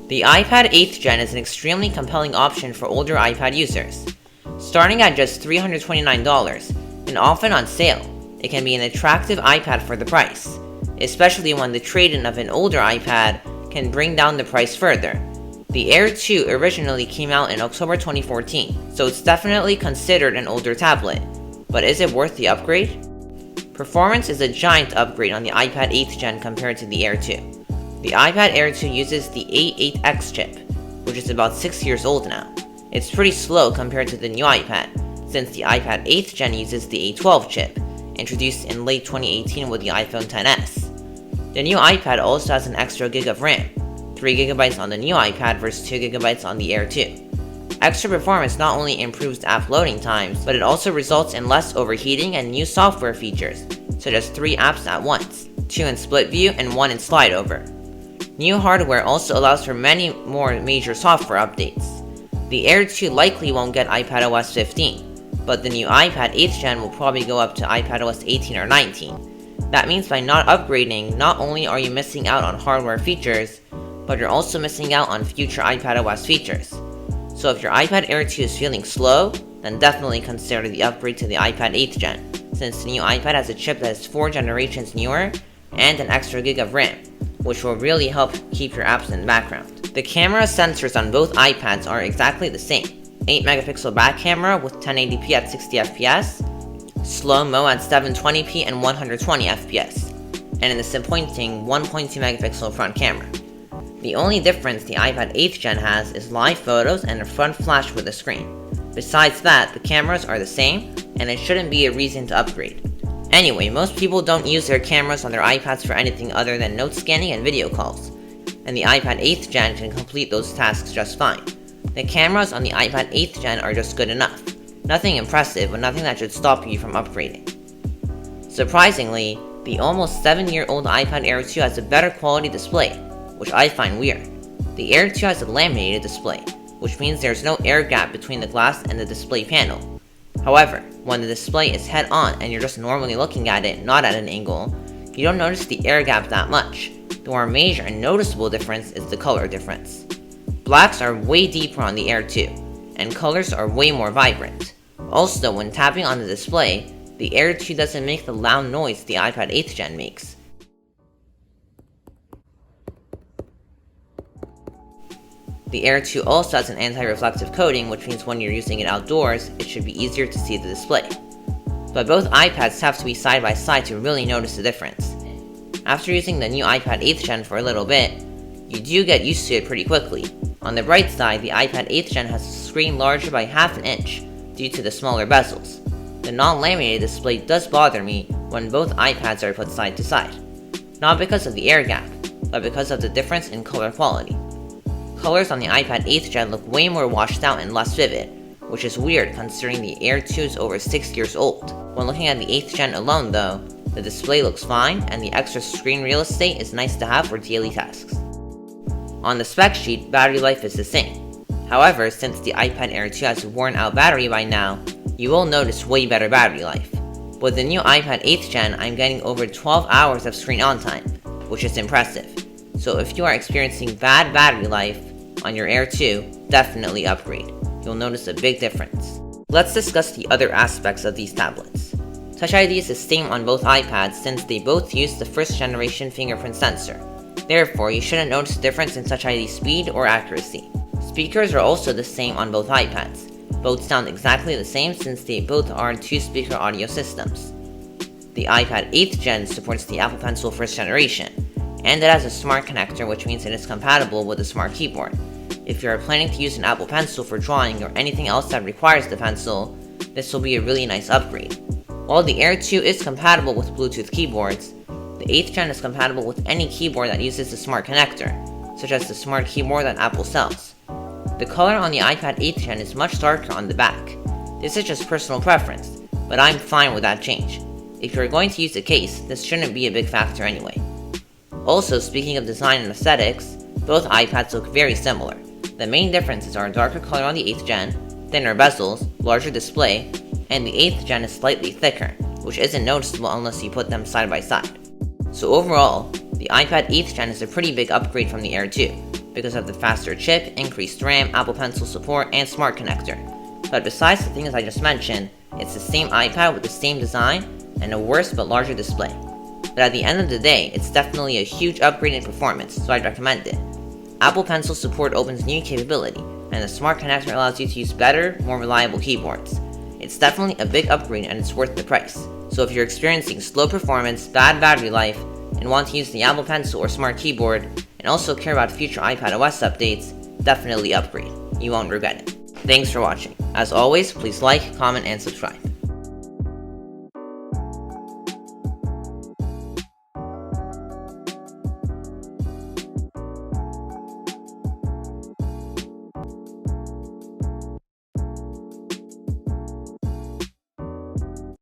The iPad 8th Gen is an extremely compelling option for older iPad users. Starting at just $329 and often on sale, it can be an attractive iPad for the price, especially when the trade-in of an older iPad can bring down the price further. The Air 2 originally came out in October 2014, so it's definitely considered an older tablet. But is it worth the upgrade? Performance is a giant upgrade on the iPad 8th Gen compared to the Air 2. The iPad Air 2 uses the A8X chip, which is about 6 years old now. It's pretty slow compared to the new iPad, since the iPad 8th Gen uses the A12 chip, introduced in late 2018 with the iPhone XS. The new iPad also has an extra gig of RAM, 3GB on the new iPad versus 2GB on the Air 2. Extra performance not only improves app loading times, but it also results in less overheating and new software features, such as 3 apps at once, 2 in split view and 1 in slide over. New hardware also allows for many more major software updates. The Air 2 likely won't get iPadOS 15, but the new iPad 8th Gen will probably go up to iPadOS 18 or 19. That means by not upgrading, not only are you missing out on hardware features, but you're also missing out on future iPadOS features. So if your iPad Air 2 is feeling slow, then definitely consider the upgrade to the iPad 8th Gen, since the new iPad has a chip that is 4 generations newer and an extra gig of RAM, which will really help keep your apps in the background. The camera sensors on both iPads are exactly the same. 8-megapixel back camera with 1080p at 60fps, slow-mo at 720p and 120fps, and in the disappointing 1.2-megapixel front camera. The only difference the iPad 8th Gen has is live photos and a front flash with a screen. Besides that, the cameras are the same, and it shouldn't be a reason to upgrade. Anyway, most people don't use their cameras on their iPads for anything other than note scanning and video calls, and the iPad 8th Gen can complete those tasks just fine. The cameras on the iPad 8th Gen are just good enough. Nothing impressive, but nothing that should stop you from upgrading. Surprisingly, the almost 7-year-old iPad Air 2 has a better quality display, which I find weird. The Air 2 has a laminated display, which means there's no air gap between the glass and the display panel. However, when the display is head-on and you're just normally looking at it, not at an angle, you don't notice the air gap that much. The more major and noticeable difference is the color difference. Blacks are way deeper on the Air 2, and colors are way more vibrant. Also, when tapping on the display, the Air 2 doesn't make the loud noise the iPad 8th Gen makes. The Air 2 also has an anti-reflective coating, which means when you're using it outdoors, it should be easier to see the display. But both iPads have to be side by side to really notice the difference. After using the new iPad 8th Gen for a little bit, you do get used to it pretty quickly. On the bright side, the iPad 8th Gen has a screen larger by half an inch due to the smaller bezels. The non-laminated display does bother me when both iPads are put side to side. Not because of the air gap, but because of the difference in color quality. Colors on the iPad 8th Gen look way more washed out and less vivid, which is weird considering the Air 2 is over 6 years old. When looking at the 8th Gen alone though, the display looks fine and the extra screen real estate is nice to have for daily tasks. On the spec sheet, battery life is the same. However, since the iPad Air 2 has a worn out battery by now, you will notice way better battery life. With the new iPad 8th Gen, I'm getting over 12 hours of screen on time, which is impressive. So if you are experiencing bad battery life on your Air 2, definitely upgrade. You'll notice a big difference. Let's discuss the other aspects of these tablets. Touch ID is the same on both iPads since they both use the first generation fingerprint sensor. Therefore, you shouldn't notice a difference in Touch ID speed or accuracy. Speakers are also the same on both iPads. Both sound exactly the same since they both are 2-speaker audio systems. The iPad 8th Gen supports the Apple Pencil first generation, and it has a smart connector, which means it is compatible with a smart keyboard. If you are planning to use an Apple Pencil for drawing or anything else that requires the pencil, this will be a really nice upgrade. While the Air 2 is compatible with Bluetooth keyboards, the 8th Gen is compatible with any keyboard that uses the smart connector, such as the smart keyboard that Apple sells. The color on the iPad 8th Gen is much darker on the back. This is just personal preference, but I'm fine with that change. If you're going to use a case, this shouldn't be a big factor anyway. Also, speaking of design and aesthetics, both iPads look very similar. The main differences are a darker color on the 8th Gen, thinner bezels, larger display, and the 8th Gen is slightly thicker, which isn't noticeable unless you put them side by side. So overall, the iPad 8th Gen is a pretty big upgrade from the Air 2. because of the faster chip, increased RAM, Apple Pencil support, and smart connector. But besides the things I just mentioned, it's the same iPad with the same design and a worse but larger display. But at the end of the day, it's definitely a huge upgrade in performance, so I'd recommend it. Apple Pencil support opens new capability, and the smart connector allows you to use better, more reliable keyboards. It's definitely a big upgrade and it's worth the price. So if you're experiencing slow performance, bad battery life, and want to use the Apple Pencil or smart keyboard, and also care about future iPadOS updates, definitely upgrade. You won't regret it. Thanks for watching. As always, please like, comment, and subscribe.